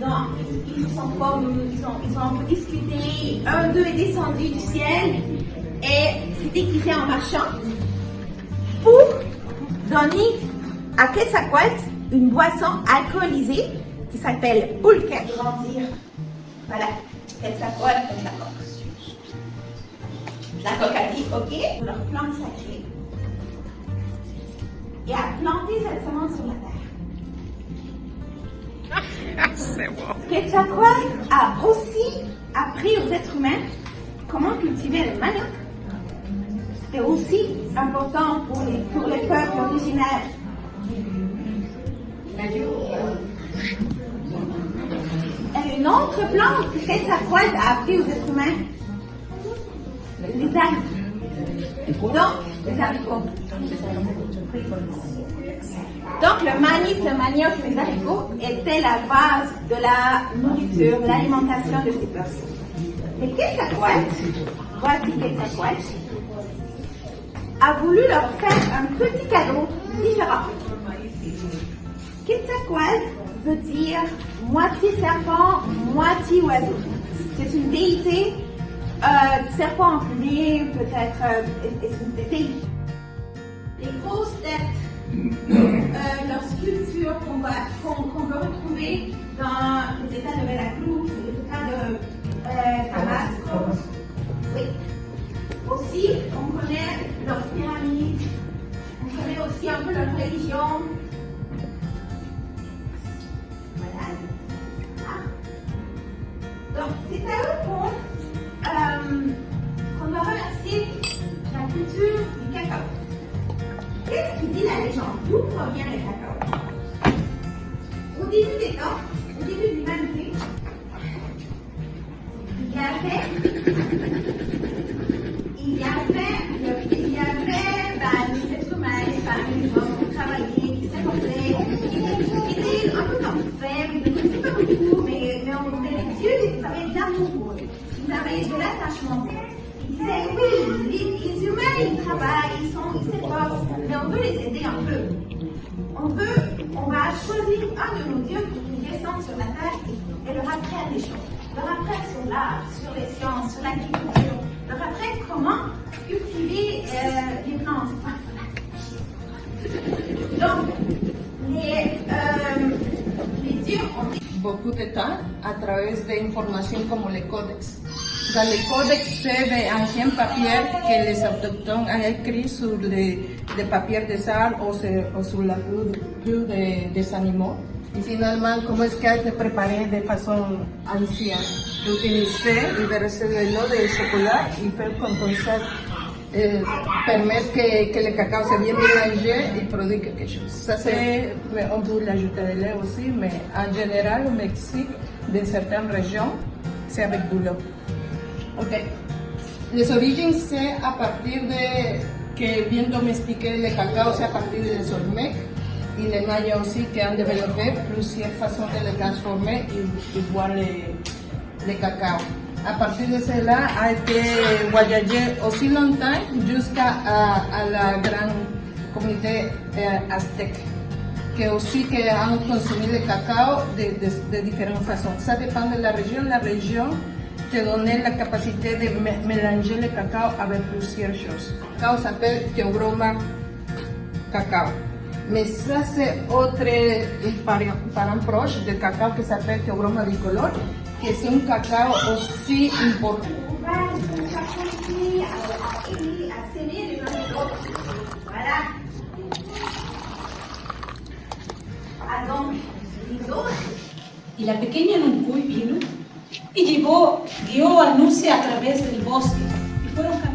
Donc, ils ont un peu discuté. Un d'eux est descendu du ciel et s'est déguisé en marchand pour donner à Quetzalcoatl une boisson alcoolisée qui s'appelle pulque. Ils vont dire, voilà, Quetzalcoatl, la coque a dit, ok, leur plante sacrée. Et a planté cette semence sur la terre. C'est bon. Quetzalcoatl a aussi appris aux êtres humains comment cultiver le manioc. C'était aussi important pour les peuples originaires. Et une autre plante que Quetzalcoatl a appris aux êtres humains, les haricots. Donc, les haricots. Donc, le manis, le manioc, les haricots étaient la base de la nourriture, de l'alimentation de ces peuples. Et Quetzalcoatl, voici Quetzalcoatl, a voulu leur faire un petit cadeau différent. Quetzalcoatl veut dire moitié serpent, moitié oiseau. C'est une déité, serpent emplué, peut-être, c'est une déité. Les grosses têtes, leurs sculptures qu'on peut retrouver dans les États de Veracruz, les États de Tabasco. Oui. Aussi, on connaît leurs pyramides, on connaît aussi un peu leur religion. Voilà. Ah. Donc, c'est à eux qu'on doit remercier la culture du cacao. Qu'est-ce qui dit la légende? D'où provient le cacao? Au début des temps, au début de l'humanité, il y avait les êtres humains, les femmes, les hommes qui travaillaient, qui s'accordaient, qui étaient un peu comme faibles, ils ne connaissaient pas beaucoup, mais les dieux, ils avaient de l'amour pour eux, ils avaient de l'attachement. Ils disaient, oui, les humains, ils travaillent, ils s'efforcent, mais on veut les aider un peu. On va choisir un de nos dieux qui descend sur la terre et leur apprendre des choses. Leur apprendre sur l'art, sur les sciences, sur l'agriculture, leur apprendre comment cultiver les plantes. Donc, les dieux ont dit beaucoup de temps à travers d'informations comme les codex. Dans les codex, c'est d'anciens papiers que les autochtones ont écrits sur les papiers de sal ou sur la peau des animaux. Et finalement, comment est-ce qu'elle a été préparée de façon ancienne? Utiliser le verser de l'eau de chocolat et faire comme ça permettre que le cacao soit bien mélangé et produise quelque chose. Ça, c'est, on peut l'ajouter de lait aussi, mais en général, au Mexique, dans certaines régions, c'est avec du lait. Ok. Les origines, c'est à partir de que bien domestiqué le cacao, c'est à partir des Olmecs et les Mayas aussi qui ont développé plusieurs façons de le transformer et boire le cacao. À partir de cela, a été voyagé aussi longtemps jusqu'à la grande communauté aztèque, qui aussi qui ont consommé le cacao de différentes façons. Ça dépend de la région. La région te donnait la capacité de mélanger le cacao avec plusieurs choses. Le cacao s'appelle Theobroma cacao. Mais ça, c'est autre parent proche du cacao qui s'appelle Theobroma bicolore, qui est un cacao aussi important. on va continuer à s'aimer les uns les autres. Voilà. Ah, donc, les autres. Y la pequeña Nuncuy vino y dio anuncio a través del bosque y fueron caminando.